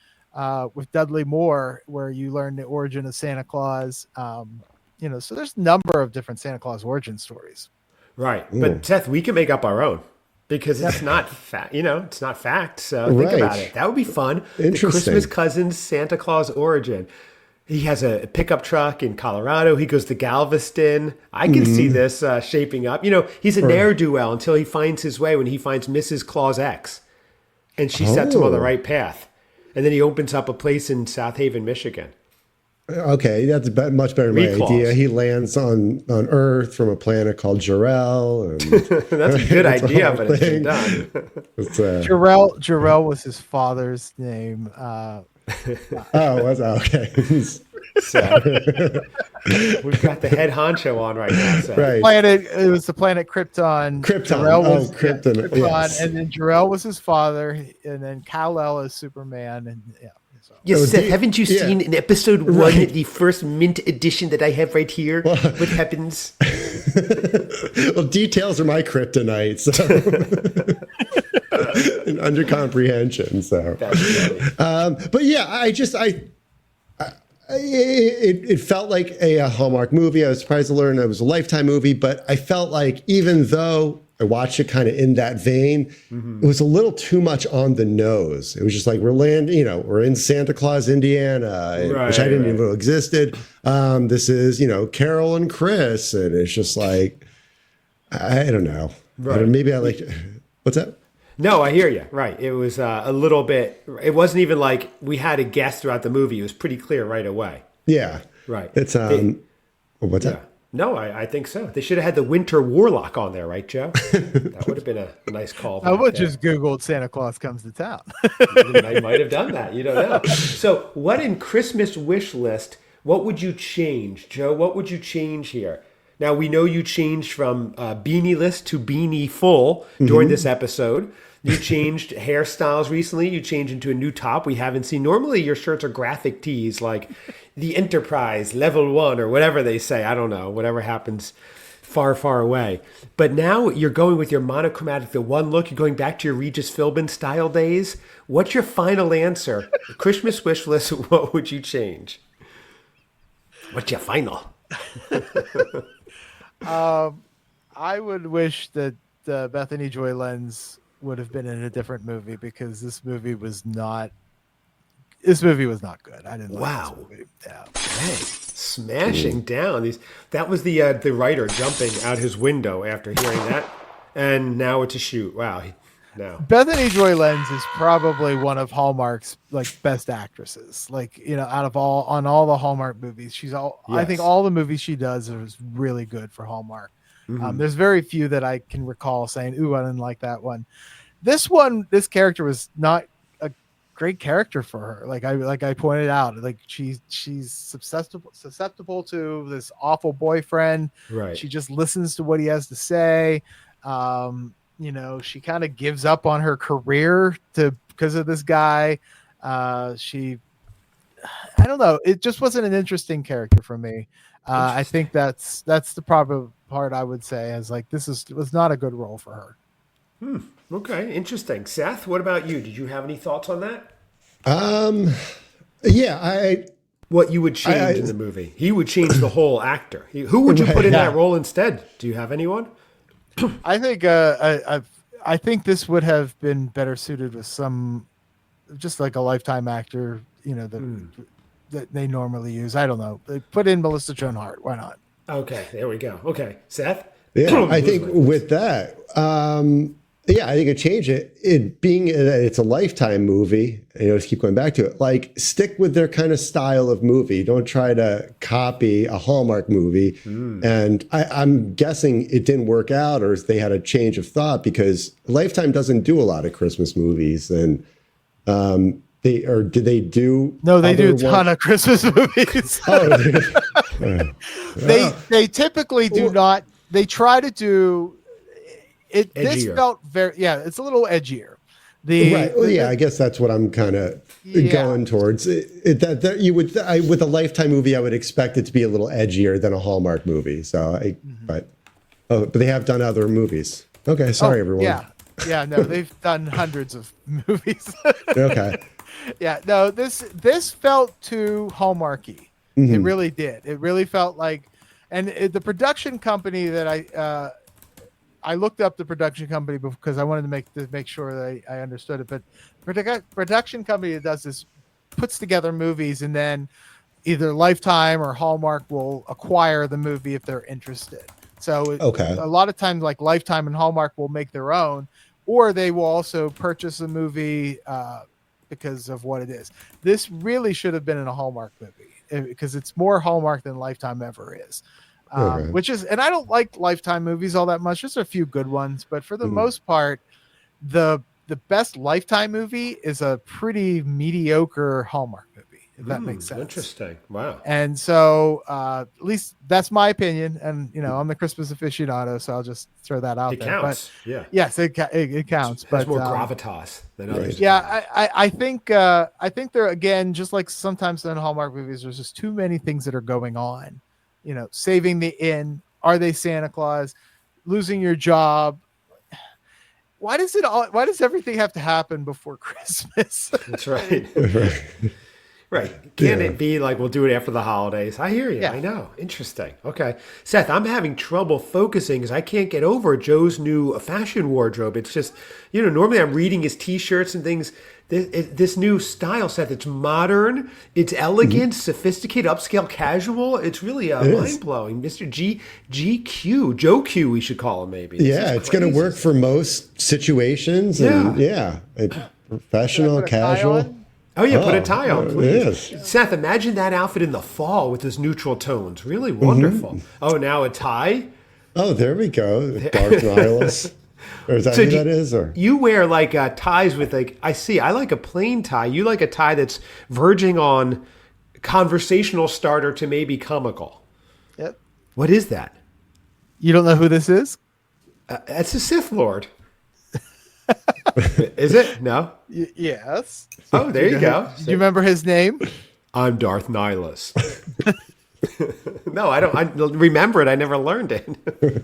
with Dudley Moore, where you learn the origin of Santa Claus. So there's a number of different Santa Claus origin stories. Right. But Seth, we can make up our own because it's not fact. It's not fact. So think about it. That would be fun. The Interesting. Christmas Cousins Santa Claus origin. He has a pickup truck in Colorado. He goes to Galveston. I can see this shaping up. He's a ne'er-do-well until he finds his way when he finds Mrs. Claus X. And she sets him on the right path. And then he opens up a place in South Haven, Michigan. Okay, that's much better than my Reclaws. idea. He lands on Earth from a planet called Jarell. And That's a good idea, whole but it's been thing. done. it's, Jarell was his father's name. okay. We've got the head honcho on right now. Seth. Right. It was the planet Krypton. Krypton. Jarell was, Krypton. Krypton, Yes. and then Jarell was his father, and then Kal-El is Superman, and yeah. So. Yes, So Seth, haven't you yeah. seen in episode 1, Right. the first mint edition that I have right here? What happens? Well, details are my kryptonite, so and under comprehension. So, That's funny. but yeah, it felt like a Hallmark movie. I was surprised to learn it was a Lifetime movie, but I felt like even though I watched it kind of in that vein, it was a little too much on the nose. It was just like we're in Santa Claus, Indiana, which I didn't even know existed. This is, Carol and Chris, and it's just like, I don't know. Right. Maybe I like, what's that? No, I hear you. Right. It was a little bit, it wasn't even like we had a guess throughout the movie. It was pretty clear right away. Yeah. Right. It's, what's Yeah. that? No, I think so. They should have had the Winter Warlock on there, right, Joe? That would have been a nice call. I would there. just Googled Santa Claus comes to town. I might have done that. You don't know. So, what in Christmas wish list? What would you change, Joe? What would you change here? Now, we know you changed from beanie-less to beanie full during this episode. You changed hairstyles recently. You changed into a new top we haven't seen. Normally, your shirts are graphic tees like the Enterprise Level 1 or whatever they say. I don't know, whatever happens far, far away. But now you're going with your monochromatic, the one look. You're going back to your Regis Philbin style days. What's your final answer? Christmas wish list, what would you change? What's your final? I would wish that Bethany Joy Lenz would have been in a different movie because this movie was not good. I didn't like this movie. Yeah. Hey, smashing down these. That was the writer jumping out his window after hearing that, and now it's a shoot. Wow. No. Bethany Joy Lenz is probably one of Hallmark's best actresses. Out of all the Hallmark movies, she's all. Yes. I think all the movies she does is really good for Hallmark. Mm-hmm. There's very few that I can recall saying, "Ooh, I didn't like that one." This character was not a great character for her. Like I pointed out, she's susceptible to this awful boyfriend. Right. She just listens to what he has to say. She kind of gives up on her career because of this guy. I don't know. It just wasn't an interesting character for me. I think that's the proper part I would say is it was not a good role for her. Okay, interesting. Seth, what about you? Did you have any thoughts on that? What you would change in the movie? He would change the whole actor. Who would you put in that role instead? Do you have anyone? I think I think this would have been better suited with some, just like a Lifetime actor, that they normally use. I don't know. They put in Melissa Joan Hart. Why not? Okay, there we go. Okay, Seth. Yeah, I think with that, I think it changed it. It being that it's a Lifetime movie, just keep going back to it. Stick with their kind of style of movie. Don't try to copy a Hallmark movie. And I'm guessing it didn't work out, or they had a change of thought because Lifetime doesn't do a lot of Christmas movies. And did they do? No, they do a ton of Christmas movies. They typically do not. They try to do it. Edgier. This felt it's a little edgier. I guess that's what I'm kind of going towards. With a Lifetime movie, I would expect it to be a little edgier than a Hallmark movie. So, but they have done other movies. Okay, sorry everyone. Yeah, no, they've done hundreds of movies. Okay. Yeah, no, this felt too Hallmarky. It really did. It really felt like, and the production company that I looked up the production company because I wanted to make sure that I understood it. But production company that does this puts together movies, and then either Lifetime or Hallmark will acquire the movie if they're interested. So a lot of times, like Lifetime and Hallmark will make their own, or they will also purchase a movie because of what it is. This really should have been in a Hallmark movie because it's more Hallmark than Lifetime ever is. Which is, and I don't like Lifetime movies all that much. There's a few good ones, but for the most part, the best Lifetime movie is a pretty mediocre Hallmark movie, if that makes sense. Interesting. Wow. And so, at least that's my opinion. And I'm the Christmas aficionado, so I'll just throw that out there. It counts. But, yes, it counts. It has more gravitas than others. Yeah, I think there again, just like sometimes in Hallmark movies, there's just too many things that are going on. Saving the inn. Are they Santa Claus? Losing your job. Why does everything have to happen before Christmas? That's right. Right. Can it be like we'll do it after the holidays? I hear you. Yeah. I know. Interesting. Okay. Seth, I'm having trouble focusing because I can't get over Joe's new fashion wardrobe. It's just, normally I'm reading his T-shirts and things. This new style, Seth, it's modern, it's elegant, sophisticated, upscale, casual. It's really mind-blowing. Mr. GQ, Joe Q, we should call him maybe. It's going to work for most situations. And professional, casual. Oh, yeah, put a tie on, please. Yes. Seth, imagine that outfit in the fall with his neutral tones. Really wonderful. Oh, now a tie? Oh, there we go. Dark nihilist. Or is that who that is? Or you wear ties with I like a plain tie. You like a tie that's verging on conversational starter to maybe comical. Yep. What is that? You don't know who this is? That's a Sith Lord. Is it? No. Yes. Oh, there you go. Do you remember his name? I'm Darth Nihilus. No, I don't. I remember it. I never learned it.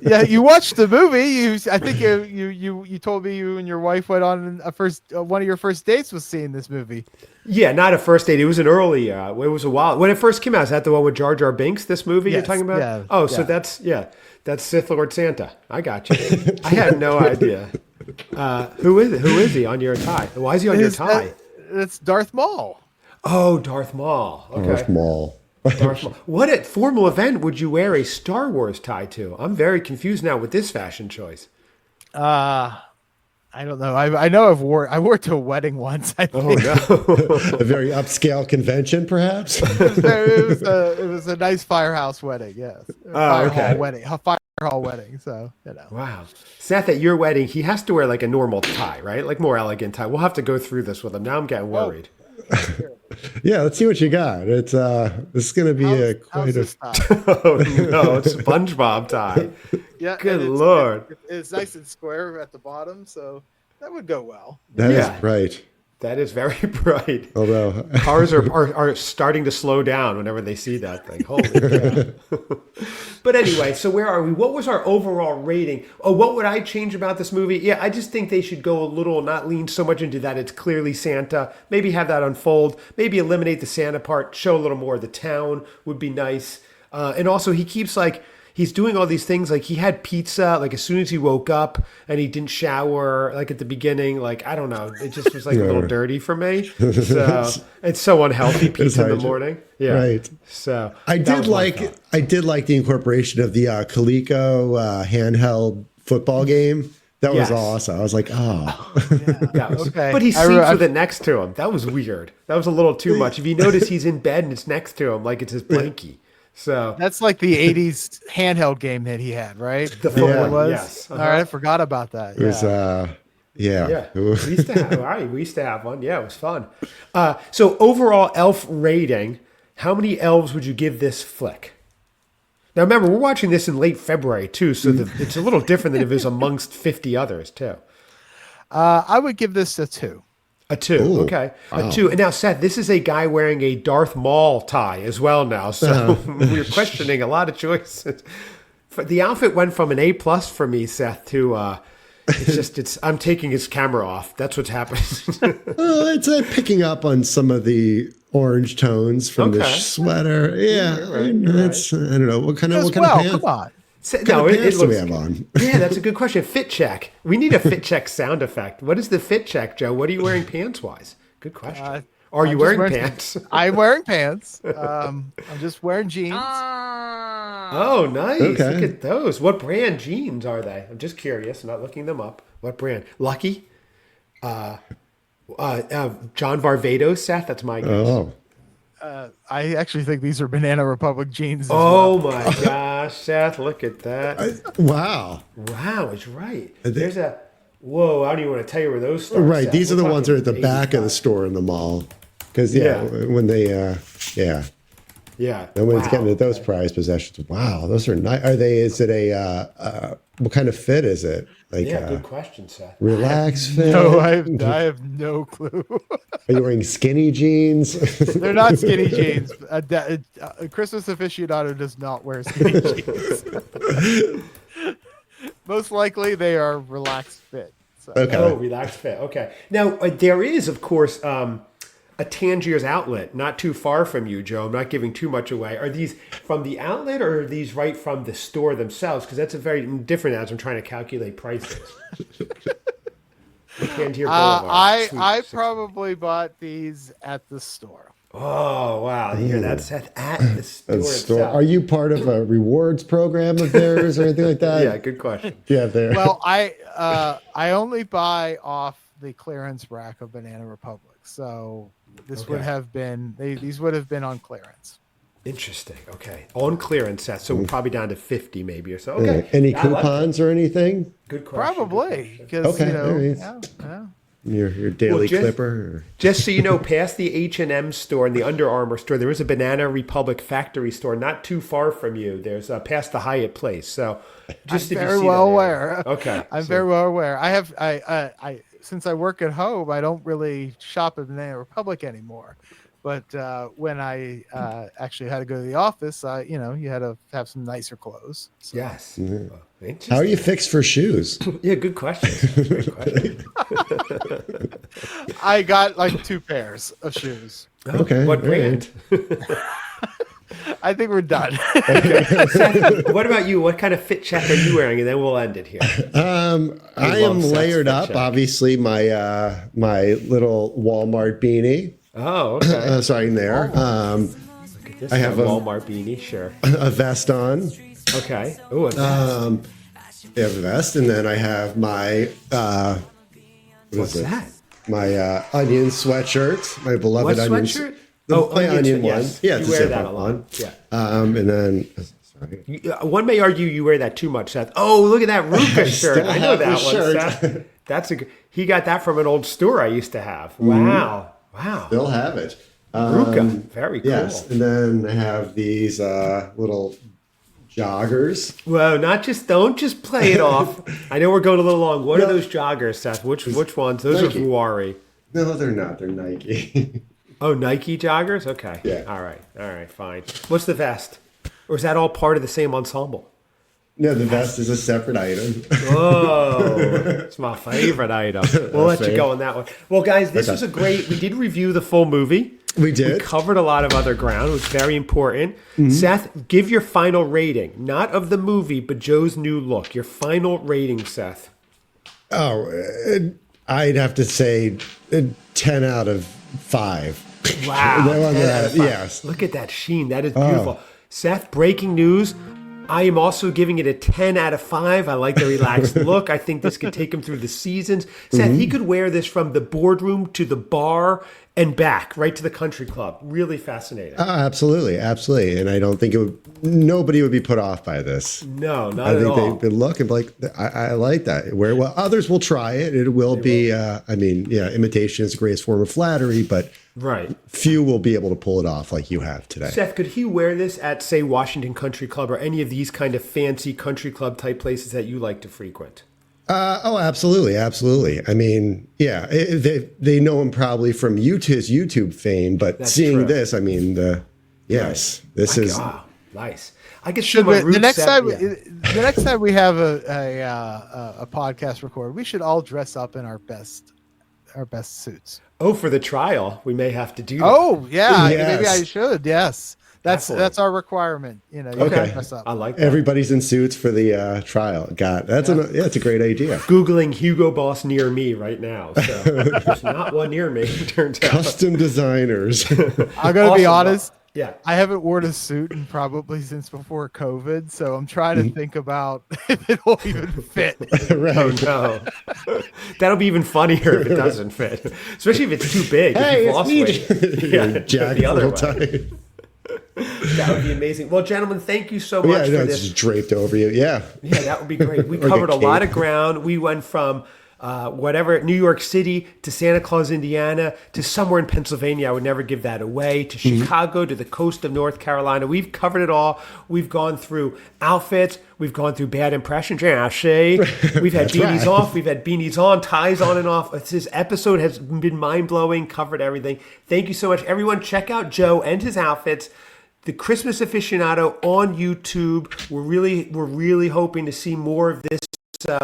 Yeah, you watched the movie. I think you told me you and your wife went on one of your first dates was seeing this movie. Yeah, not a first date. It was an early. It was a while when it first came out. Is that the one with Jar Jar Binks? This movie you're Yes, talking about? yeah, Oh, so yeah. that's Sith Lord Santa. I got you. I had no idea. Who is it? Who is he on your tie? Why is he on your tie? It's Darth Maul. Oh, Darth Maul. Okay. Darth Maul. Darth Maul. What at formal event would you wear a Star Wars tie to? I'm very confused now with this fashion choice. I don't know. I know I wore it to a wedding once. I Oh think. no. A very upscale convention, perhaps. It was a nice firehouse wedding. Yes. Fire okay. hall wedding. A fire hall wedding. So Wow. Seth, at your wedding, he has to wear like a normal tie, right? Like more elegant tie. We'll have to go through this with him. Now I'm getting worried. Yeah, let's see what you got. It's this is going to be How's quite a. this tie? Oh no, it's SpongeBob tie. Yeah. Good and Lord. It's nice and square at the bottom, so that would go well. That is Yeah. bright. That is very bright. Although Cars are starting to slow down whenever they see that thing. Holy cow. But anyway, so where are we? What was our overall rating? Oh, what would I change about this movie? Yeah, I just think they should go a little, not lean so much into that it's clearly Santa. Maybe have that unfold. Maybe eliminate the Santa part. Show a little more of the town would be nice. And also he keeps he's doing all these things. Like he had pizza, like as soon as he woke up and he didn't shower, like at the beginning, like, I don't know. It just was like a little dirty for me. So it's so unhealthy pizza in the morning. Yeah. Right. So I that did was my like thought. the incorporation of the Coleco handheld football game. That was Yes. awesome. I was like, oh, That was, Okay. But he I sleeps re- with it next to him. That was weird. That was a little too much. If you notice, he's in bed and it's next to him, like it's his blankie. So That's like the '80s handheld game that he had, right? the Is that what full it one, was? yes. All right, I forgot about that. it was yeah. yeah, we used to have. All right, we used to have one. Yeah, it was fun. So overall elf rating, how many elves would you give this flick? Now remember, we're watching this in late February too, so it's a little different than if it was amongst 50 others too. I would give this a 2. A 2, Ooh, okay. wow. A 2. And now, Seth, this is a guy wearing a Darth Maul tie as well now, so we're questioning a lot of choices. The outfit went from an A+ for me, Seth, to I'm taking his camera off. That's what's happening. It's picking up on some of the orange tones from the Okay. sweater. Yeah, that's I don't know what kind of Well, pants. come on. So- What kind no, of it pants do we looks have on? Yeah, that's a good question. Fit check. We need a fit check sound effect. What is the fit check, Joe? What are you wearing pants wise? Good question. Are you I'm just wearing pants? I'm wearing pants. I'm just wearing jeans. Oh, nice. Okay. Look at those. What brand jeans are they? I'm just curious. I'm not looking them up. What brand? Lucky? John Varvatos, Seth? That's my guess. Oh, I actually think these are Banana Republic jeans. As Oh well. my gosh, Seth, look at that. wow. Wow, it's right. There's a, whoa, I don't even want to tell you where those start. Right, Seth. these are We're the ones that are at the talking back of the 85. store in the mall. Because Yeah. when they yeah. Yeah. And when it's getting Wow. to those prized possessions, wow, those are nice. Are they? Is it a what kind of fit is it? Like Yeah, good question, Seth. relaxed fit? No, I have no clue. Are you wearing skinny jeans? They're not skinny jeans. A Christmas aficionado does not wear skinny jeans. Most likely, they are relaxed fit. So. Okay. Oh, relaxed fit. Okay. Now, there is, of course, a Tangier's outlet not too far from you, Joe. I'm not giving too much away. Are these from the outlet or are these right from the store themselves? Because that's a very different as I'm trying to calculate prices. Tangier Boulevard. I Sweet. probably bought these at the store. Oh, wow. Here, that's at the store At the store. itself. Are you part of a rewards program of theirs or anything like that? Yeah, good question. Yeah, there. Well, I only buy off the clearance rack of Banana Republic, so this would Okay. have been these would have been on clearance. Interesting. Okay. On clearance set. So we're probably down to 50 maybe or so. Okay. Any I like it. coupons or anything? Good question. Probably because Okay, you know, there it is. yeah. Your daily clipper? Just so you know, past the H&M store and the Under Armour store, there is a Banana Republic factory store not too far from you. There's past the Hyatt Place. So just I'm very well aware. Okay. I'm very well aware. I since I work at home, I don't really shop at Banana Republic anymore. But when I actually had to go to the office, you had to have some nicer clothes. So. Yes. How are you fixed for shoes? Yeah, good question. Great question. I got like 2 pairs of shoes. Okay. What brand? I think we're done. Okay. Seth, what about you? What kind of fit check are you wearing? And then we'll end it here. I am layered up. Obviously, my my little Walmart beanie. Oh, okay. Starting there. Look at this. I have a Walmart beanie. Sure. A vest on. Okay. Oh, I have a vest, and then I have my what's that? My onion sweatshirt. My beloved what onion sweatshirt? My onion one. Yes. Yeah, you wear that a lot. Yeah. And then. Sorry. One may argue you wear that too much, Seth. Oh, look at that Ruka shirt. I know that one, shirt. Seth. That's he got that from an old store I used to have. Wow. Wow. Still have it. Ruka. Very cool. Yes. And then I have these little joggers. Well, don't just play it off. I know we're going a little long. What are those joggers, Seth? Which ones? Those Nike. are Vuari. No, they're not. They're Nike. Oh, Nike joggers? Okay. Yeah. All right, fine. What's the vest? Or is that all part of the same ensemble? No, the vest is a separate item. Oh, it's my favorite item. We'll let you go on that one. Well, guys, this was we did review the full movie. We did. We covered a lot of other ground. It was very important. Mm-hmm. Seth, give your final rating. Not of the movie, but Joe's new look. Your final rating, Seth. Oh, I'd have to say 10 out of 5. Wow. 10 out of 5. Yes. Look at that sheen. That is beautiful. Seth, breaking news. I am also giving it a 10 out of 5. I like the relaxed look. I think this could take him through the seasons. Seth, he could wear this from the boardroom to the bar and back, right to the country club. Really fascinating. Absolutely. And I don't think nobody would be put off by this. No, not at all. I think they would look and be like, I like that. Well, others will try it. It will be, imitation is the greatest form of flattery, but few will be able to pull it off like you have today. Seth, could he wear this at, say, Washington Country Club or any of these kind of fancy country club type places that you like to frequent? Absolutely. I mean, yeah, they know him probably from his YouTube fame, but That's seeing true. this, I mean, this is nice. I guess the next time we have a podcast recorded, we should all dress up in our best suits. Oh, for the trial, we may have to do that. Oh, yeah, Yes. maybe I should. Yes. That's our requirement. okay. Dress up. I like that. Everybody's in suits for the trial. That's a great idea. Googling Hugo Boss near me right now. So there's not one near me, it turns out. Custom designers. I'm going to be honest. Yeah. I haven't worn a suit in probably since before COVID, so I'm trying to think about if it will even fit. Right. Oh, no. That'll be even funnier if it doesn't fit, especially if it's too big. Hey, if you've lost weight. Yeah, Jack, the other little way. tight. That would be amazing. Well, gentlemen, thank you so much for it's this. just draped over you. Yeah. Yeah, that would be great. We covered a lot of ground. We went from New York City to Santa Claus, Indiana, to somewhere in Pennsylvania. I would never give that away. To Chicago, to the coast of North Carolina. We've covered it all. We've gone through outfits. We've gone through bad impressions. Yeah, Shay. We've had beanies off. We've had beanies on, ties on and off. This episode has been mind-blowing, covered everything. Thank you so much. Everyone, check out Joe and his outfits. The Christmas Aficionado on YouTube. We're really hoping to see more of this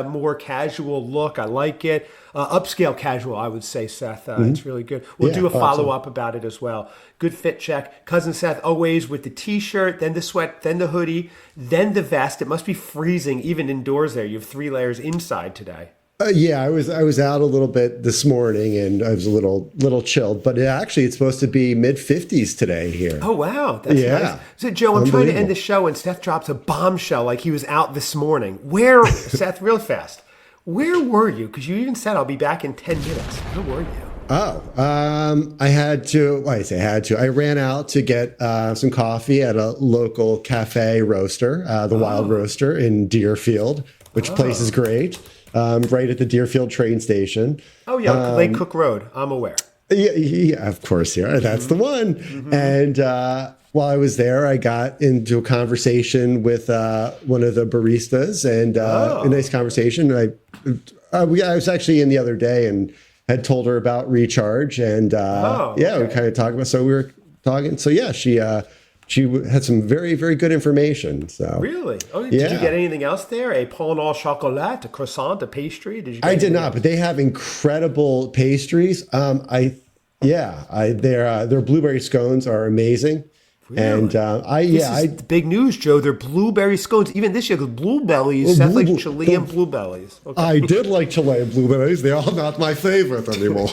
more casual look. I like it. Upscale casual, I would say, Seth. It's really good. We'll do a follow-up about it as well. Good fit check. Cousin Seth always with the T-shirt, then the sweat, then the hoodie, then the vest. It must be freezing even indoors there. You have 3 layers inside today. I was out a little bit this morning and I was a little chilled, but it's supposed to be mid-50s today here. Oh, wow. That's nice. So, Joe, I'm trying to end the show and Seth drops a bombshell like he was out this morning. Seth, real fast, where were you? Because you even said I'll be back in 10 minutes. Where were you? I had to. I ran out to get some coffee at a local cafe roaster, the Wild Roaster in Deerfield, which place is great. right at the Deerfield train station. Oh, yeah, Lake Cook Road. I'm aware. Yeah, of course, yeah, that's the one. And while I was there, I got into a conversation with one of the baristas, and a nice conversation. I was actually in the other day and had told her about Recharge, and we kind of talked about. So we were talking. So yeah, she had some very, very good information. So really, did you get anything else there? A pain au chocolat, a croissant, a pastry? Did you? I did not, but they have incredible pastries. Their blueberry scones are amazing. Really? And this is the big news, Joe. They're blueberry scones. Even this year, blueberries. Seth likes Chilean blueberries. Okay. I did like Chilean blueberries. They are not my favorite anymore.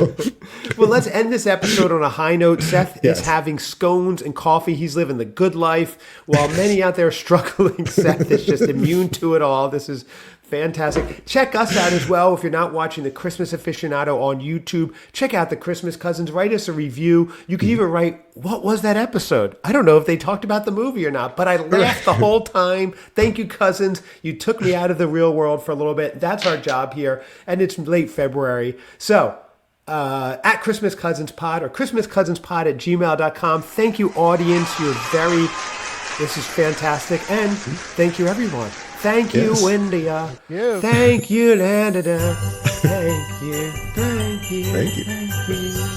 Well, let's end this episode on a high note. Seth is having scones and coffee. He's living the good life, while many out there are struggling. Seth is just immune to it all. This is fantastic. Check us out as well. If you're not watching The Christmas Aficionado on YouTube, check out The Christmas Cousins. Write us a review. You can even write, what was that episode? I don't know if they talked about the movie or not, but I laughed the whole time. Thank you, cousins. You took me out of the real world for a little bit. That's our job here. And it's late February. So, at Christmas Cousins Pod or ChristmasCousinsPod@gmail.com. Thank you, audience. This is fantastic. And thank you, everyone. Thank you, India. Thank you, Landada. Thank you. Thank you. Thank you. Thank you.